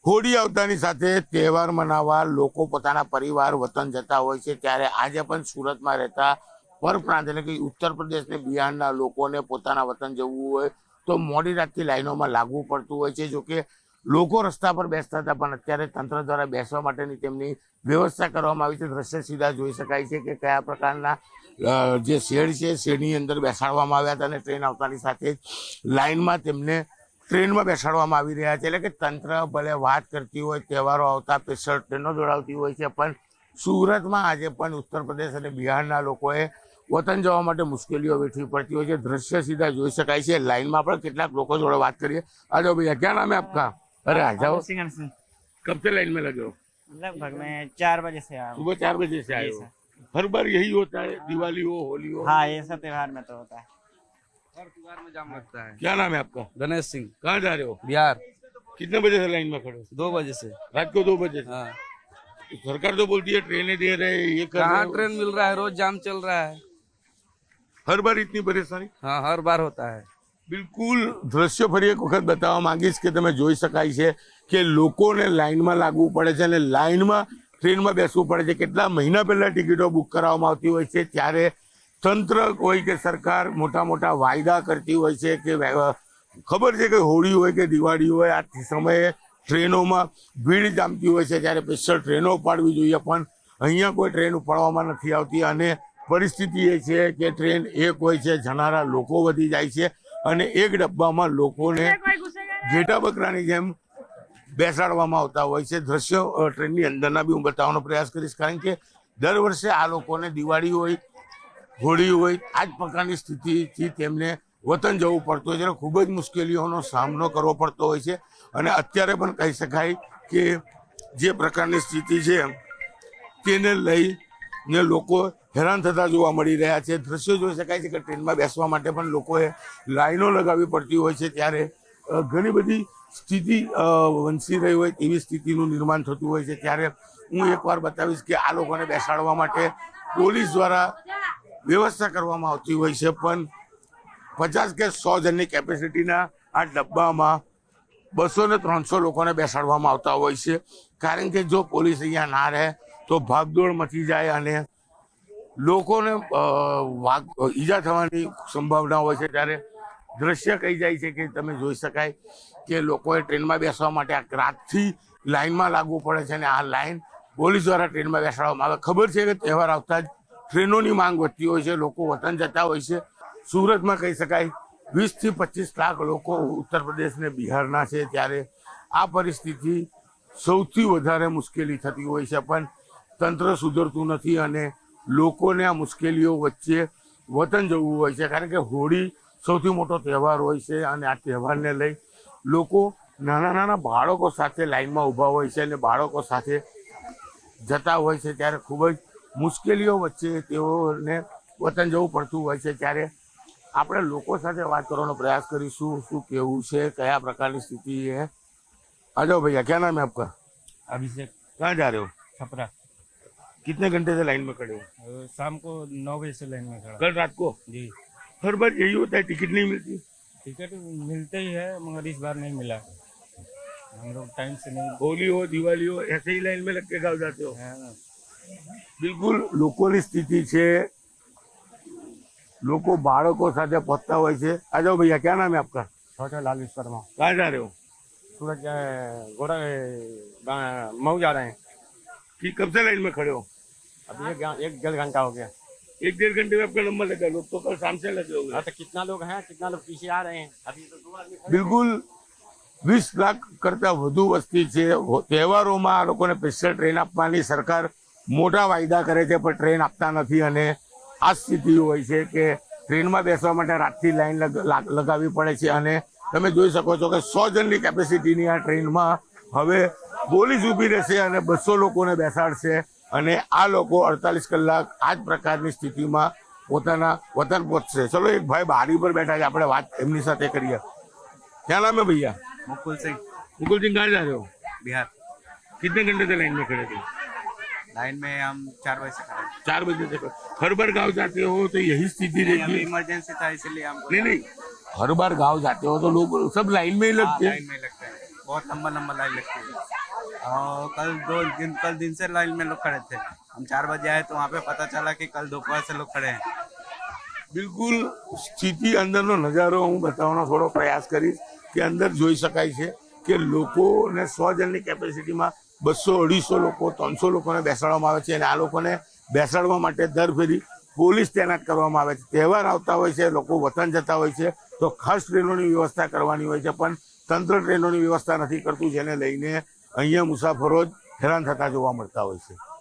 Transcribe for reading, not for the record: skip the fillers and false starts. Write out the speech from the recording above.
હોળી આવતાની સાથે તહેવાર મનાવવા લોકો પોતાના પરિવાર વતન જતા હોય છે, ત્યારે આજે પણ સુરતમાં રહેતા પરપ્રાંત એટલે કે ઉત્તર પ્રદેશ ને બિહારના લોકોને પોતાના વતન જવું હોય તો મોડી રાતથી લાઈનોમાં લાગવું પડતું હોય છે. જોકે લોકો રસ્તા પર બેસતા હતા, પણ અત્યારે તંત્ર દ્વારા બેસવા માટેની તેમની વ્યવસ્થા કરવામાં આવી છે. દ્રશ્ય સીધા જોઈ શકાય છે કે કયા પ્રકારના જે શેડ છે શેડની અંદર બેસાડવામાં આવ્યા હતા અને ટ્રેન આવતાની સાથે જ લાઈનમાં તેમને ટ્રેનમાં બેસાડવામાં આવી રહ્યા છે. એટલે કે તંત્ર ભલે વાત કરતી હોય તહેવારો આવતા સ્પેશિયલ ટ્રેનો દોડાવતી હોય છે, પણ સુરતમાં આજે પણ ઉત્તર પ્રદેશ અને બિહારના લોકોએ વતન જવા માટે મુશ્કેલીઓ વેઠવી પડતી હોય છે. દ્રશ્ય સીધા જોઈ શકાય છે. લાઈનમાં પણ કેટલાક લોકો જોડે વાત કરીએ. आ जाओ भैया, क्या नाम है आपका? अरे आ जाओ। कब से लाइन में लगे हो? लगभग मैं 4 बजे से आया हूँ। सुबह 4 बजे से आए हो। हर बार यही होता है, दिवाली हो होली हो? हाँ, ये सब त्योहार में तो होता है। हर त्योहार में जाम लगता है। क्या नाम है आपका? गणेश सिंह, कहाँ जा रहे हो? बिहार। कितने बजे से लाइन में खड़े हो? 2 बजे से। रात को 2 बजे से? हाँ। सरकार तो बोलती है ट्रेनें दे रहे हैं, ये कर रहे कहाँ हैं। ट्रेन मिल रहा है, रोज जाम चल रहा है। हर बार इतनी परेशानी? हाँ, हर बार होता है। બિલકુલ દ્રશ્ય ફરી એક વખત બતાવવા માંગીશ કે તમે જોઈ શકાય છે કે લોકોને લાઈનમાં લાગવું પડે છે અને લાઈનમાં ટ્રેનમાં બેસવું પડે છે. કેટલા મહિના પહેલા ટિકિટો બુક કરાવવામાં આવતી હોય છે, ત્યારે તંત્ર હોય કે સરકાર મોટા મોટા વાયદા કરતી હોય છે કે ખબર છે કે હોળી હોય કે દિવાળી હોય આ સમયે ટ્રેનોમાં ભીડ જામતી હોય છે, ત્યારે સ્પેશિયલ ટ્રેનો ઉપાડવી જોઈએ, પણ અહીંયા કોઈ ટ્રેન ઉપાડવામાં નથી આવતી અને પરિસ્થિતિ એ છે કે ટ્રેન એક હોય છે, જનારા લોકો વધી જાય છે અને એક ડબ્બામાં લોકોને ઘેટા બકરાની જેમ બેસાડવામાં આવતા હોય છે. દ્રશ્ય ટ્રેનની અંદરના બી હું બતાવવાનો પ્રયાસ કરીશ, કારણ કે દર વર્ષે આ લોકોને દિવાળી હોય હોળી હોય આ જ પ્રકારની સ્થિતિથી તેમને વતન જવું પડતું હોય છે. ખૂબ જ મુશ્કેલીઓનો સામનો કરવો પડતો હોય છે અને અત્યારે પણ કહી શકાય કે જે પ્રકારની સ્થિતિ છે તેને લઈને લોકો હેરાન થતા જોવા મળી રહ્યા છે. દ્રશ્યો જોઈ શકાય છે કે ટ્રેનમાં બેસવા માટે પણ લોકોએ લાઈનો લગાવવી પડતી હોય છે, ત્યારે ઘણી બધી સ્થિતિ વંચી રહી હોય એવી સ્થિતિનું નિર્માણ થતું હોય છે. ત્યારે હું એકવાર બતાવીશ કે આ લોકોને બેસાડવા માટે પોલીસ દ્વારા વ્યવસ્થા કરવામાં આવતી હોય છે, પણ 50 કે 100 જણની કેપેસિટીના આ ડબ્બામાં 200 ને 300 લોકોને બેસાડવામાં આવતા હોય છે, કારણ કે જો પોલીસ અહીંયા ના રહે તો ભાગદોડ મચી જાય અને લોકોને ઈજા થવાની સંભાવના હોય છે. ત્યારે દ્રશ્ય કહી જાય છે કે તમે જોઈ શકાય કે લોકોએ ટ્રેનમાં બેસવા માટે આ રાતથી લાઈનમાં લાગવું પડે છે અને આ લાઈન પોલીસ દ્વારા ટ્રેનમાં બેસાડવામાં આવે. ખબર છે કે તહેવાર આવતા જ ટ્રેનોની માંગ વધતી હોય છે, લોકો વતન જતા હોય છે. સુરતમાં કહી શકાય 20 થી 25 લાખ લોકો ઉત્તર પ્રદેશ ને બિહારના છે, ત્યારે આ પરિસ્થિતિ સૌથી વધારે મુશ્કેલી થતી હોય છે, પણ તંત્ર સુધરતું નથી અને લોકોને આ મુશ્કેલીઓ વચ્ચે વતન જવું હોય છે, કારણ કે હોળી સૌથી મોટો તહેવાર હોય છે અને આ તહેવારને લઈ લોકો નાના નાના બાળકો સાથે લાઈનમાં ઊભા હોય છે અને બાળકો સાથે જતા હોય છે, ત્યારે ખૂબ જ મુશ્કેલીઓ વચ્ચે તેઓને વતન જવું પડતું હોય છે. ત્યારે આપણે લોકો સાથે વાત કરવાનો પ્રયાસ કરીશું, શું કેવું છે, કયા પ્રકારની સ્થિતિ है। आ जाओ भैया, क्या नाम है आपका? अभिषेक, कहाँ जा रहे हो? छपरा। कितने घंटे से लाइन में खड़े हो? शाम को 9 बजे से लाइन में खड़ा। कल रात को? जी। हर बार यही होता है, टिकट नहीं मिलती? टिकट मिलते ही है, मगर इस बार नहीं मिला, हम लोग टाइम से नहीं। होली हो दिवाली हो ऐसे ही लाइन में लग के गाँव जाते हो? हाँ। બિલકુલ લોકોની સ્થિતિ છે, લોકો બાળકો સાથે પહોંચતા હોય છે। आ जाओ भैया, क्या नाम है आपका? छोटे लाल विश्वकर्मा। कहाँ जा रहे हो? सूरज गोरा मऊ जा रहे हैं। कि कब से लाइन में खड़े हो? अभी 1-1.5 घंटा हो गया। 1-1.5 घंटे में आपका नंबर लगा, लोग तो कल शाम से लगे होंगे। हाँ, तो कितना लोग हैं, कितना लोग पीछे आ रहे हैं, अभी तो 2 आदमी खड़े हैं। બિલકુલ 20 લાખ કરતા વધુ વસ્તી છે। તહેવારોમાં આ લોકોને સ્પેશિયલ ટ્રેન આપવાની સરકાર મોટા વાયદા કરે છે, પણ ટ્રેન આપતા નથી અને આ સ્થિતિ હોય છે કે ટ્રેનમાં બેસવા માટે રાતથી લાઈન લગાવવી પડે છે અને તમે જોઈ શકો છો કે 100 જણની કેપેસિટીની આ ટ્રેનમાં હવે પોલીસ ઊભી રહેશે અને 200 લોકોને બેસાડશે અને આ લોકો 48 કલાક આ જ પ્રકારની સ્થિતિમાં પોતાના વતન પહોંચશે। ચલો, એક ભાઈ બારી પર બેઠા છે, આપણે વાત એમની સાથે કરીએ। क्या नाम है भैया? मुकुल सिंह, मुकुल सिंह, कहाँ जा रहे हो? बिहार। कितने घंटे से लाइन में खड़े थे? लाइन में हम 4 बजे से खड़े हैं। 4 बजे से। हर बार गांव जाते हो तो यही स्थिति रहती अभी है? इमरजेंसी था इसलिए हमको नहीं, हर बार गांव जाते हो तो लोग सब लाइन में ही लगते हैं। लाइन में लगते हैं। बहुत लंबा लंबा लाइन लगती है। और कल दिन से लाइन में लोग खड़े थे। हम 4 बजे आए तो वहाँ पे पता चला कि कल दोपहर से लोग खड़े हैं। બિલકુલ સ્થિતિ અંદરનો નજારો હું બતાવવાનો થોડો પ્રયાસ કરીશ કે અંદર જોઈ શકાય છે કે લોકોને 100 જણની કેપેસિટીમાં 200-250 લોકો 300 લોકોને બેસાડવામાં આવે છે અને આ લોકોને બેસાડવા માટે દર ફેરી પોલીસ તૈનાત કરવામાં આવે છે. તહેવાર આવતા હોય છે, લોકો વતન જતા હોય છે તો ખાસ ટ્રેનોની વ્યવસ્થા કરવાની હોય છે, પણ તંત્ર ટ્રેનોની વ્યવસ્થા નથી કરતું, જેને લઈને અહીંયા મુસાફરો જ હેરાન થતા જોવા મળતા હોય છે.